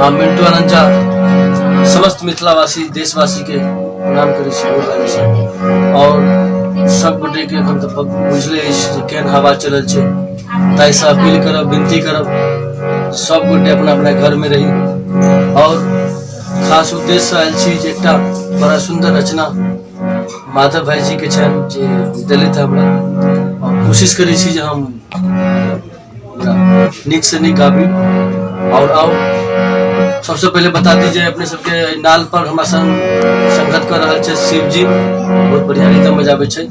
आ मिंटू आनंद झा समस्त मिथिलावासी देशवासी के प्रणाम करे छी, गोर लागै छी। और सब गोटे के एखन तक बुझले अछि जे केहन हवा चलल छै, ताहि से अपील करब, विनती करब सब गोटे अपना अपना घर में रही। और खास उद्देश्य से आयल छी जे एकटा बड़ा सुंदर रचना माधव भाई जी के छनि जे देलथि हमरा, और कोशिश करै छी जे हम नीक से नीक गाबी। और आओ सबसे पहले बता दीजिए अपने सबके नाल पर हमारा संगत कर रहा है शिव जी, बहुत बढ़िया रीतम बजाबे छै।